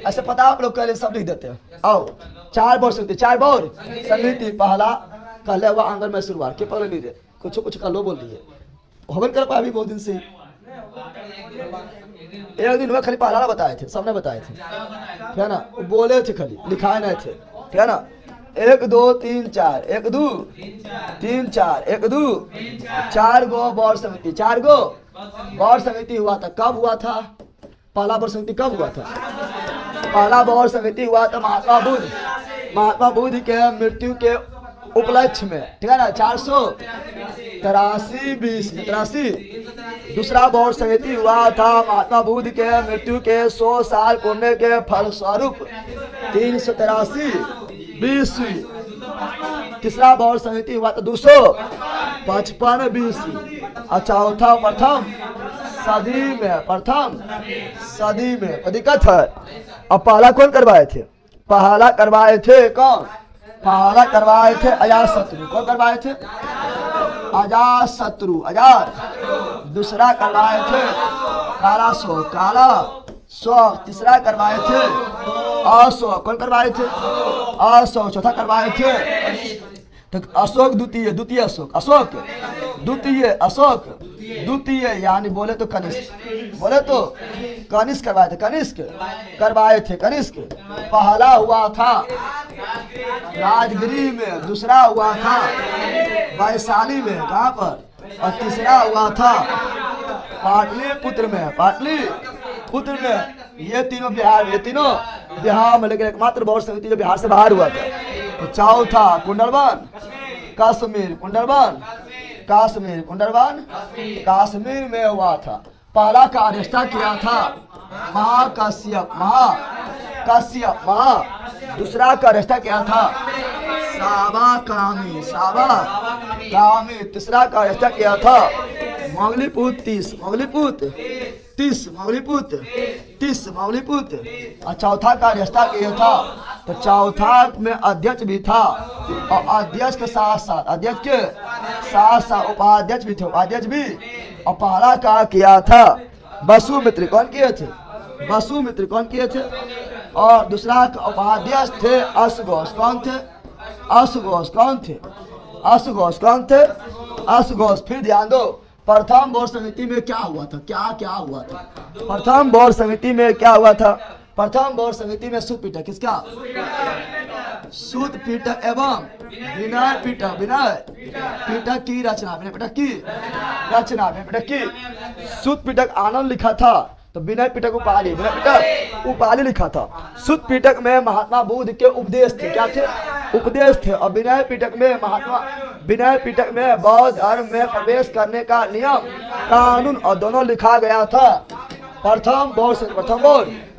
ऐसे पता आप लोग कह सब लिख देते हैं। आओ 4 बोर्ड समिति, 4 बोर्ड समिति पहला कहले हुआ आंगन में शुरुआत के पहले लीजिए कुछ का लो बोल दिए होबन कर पाया भी बहुत दिन से। एक दिन हुआ खाली पहला बताए थे, सबने बताए थे, ठीक है ना, बोले थे खाली लिखाए नहीं थे, ठीक है ना। 1 2 3 4 1 2 3 4 1 2 4 गो बोर्ड समिति, 4 गो बोर्ड समिति हुआ था। कब हुआ था पहला बोर्ड समिति? कब हुआ था पहला बोर्ड समिति? हुआ था महात्मा बुद्ध के मृत्यु के उपलक्ष्य में, ठीक है ना, 483 BC। दूसरा बोर्ड समिति हुआ था महात्मा बुद्ध के मृत्यु के 100 साल पूर्णे के फलस्वरूप 383 BC। तीसरा बोर्ड समिति हुआ था 255 BC। और चौथा प्रथम सदी में दिक्कत है। अब पहला कौन करवाए थे? पहला करवाए थे कौन? पहला करवाए थे अजातशत्रु। कौन करवाए थे? अजातशत्रु। दूसरा करवाए थे काला शोक। तीसरा करवाए थे अशोक। कौन करवाए थे? अशोक। चौथा करवाए थे तो अशोक द्वितीय द्वितीय यानी बोले तो कनिष्क करवाए थे। कनिष्क पहला हुआ था राजगिरी में, दूसरा हुआ था वैशाली में, कहाँ पर, और तीसरा हुआ था पाटलिपुत्र में। ये तीनों बिहार में, लेकिन एकमात्र बोर्ड समिति जो बिहार से बाहर हुआ था। तो चौथा कुंडलवन कश्मीर में हुआ था। पहला कार्यस्था किया था महाकश्यप। दूसरा कार्यस्था किया था साबाकामी। तीसरा कार्यस्था किया था मौलिपुत्र। और चौथा कार्यस्था किया था, तो चौथा में अध्यक्ष भी था, और अध्यक्ष के साथ साथ उपाध्यक्ष भी थे, और पहला का किया था वसुमित्र। कौन किए थे? और दूसरा उपाध्यक्ष थे अश्वघोष। कौन थे? अश्वघोष। फिर ध्यान दो प्रथम बोर्ड समिति में क्या हुआ था? प्रथम बोर्ड समिति में क्या हुआ था? प्रथम बोर्ड समिति में सूत पीटक। किसका? सूत पीटक एवं विनय पीटक की रचना। सूत पीटक आनंद लिखा था, तो विनय पीटक उपाली लिखा था। सूत पीटक में महात्मा बुद्ध के उपदेश थे। क्या थे? उपदेश थे। और विनय पीटक में बौद्ध धर्म में प्रवेश करने का नियम कानून और दोनों लिखा गया था। प्रथम बोर्ड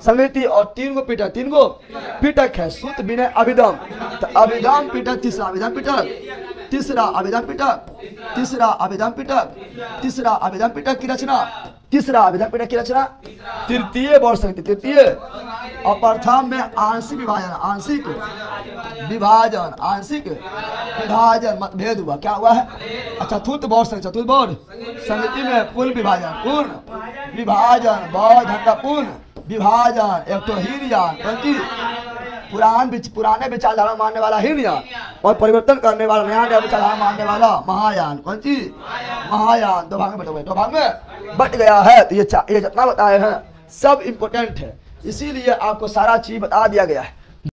समिति और 3 गो पीटक है। सूत विनय अभिधम। तो अभिधम पीटक, तीसरा अभिधम पीटक की रचना। तृतीय बोर्ड समिति। और प्रथम में आंशिक विभाजन मतभेद हुआ। क्या हुआ है? चतुर्थ बोर्ड समिति में पूर्ण विभाजन बौद्ध धर्म का पूर्ण विभाजन। एक तो हीनयान, पुराने विचारधारा मानने वाला हीनयान, और परिवर्तन करने वाला नया विचारधारा मानने वाला महायान। कौन चीज? महायान। 2 भाग में बट गया है। तो ये जितना बताए हैं सब इम्पोर्टेंट है, इसीलिए आपको सारा चीज बता दिया गया है।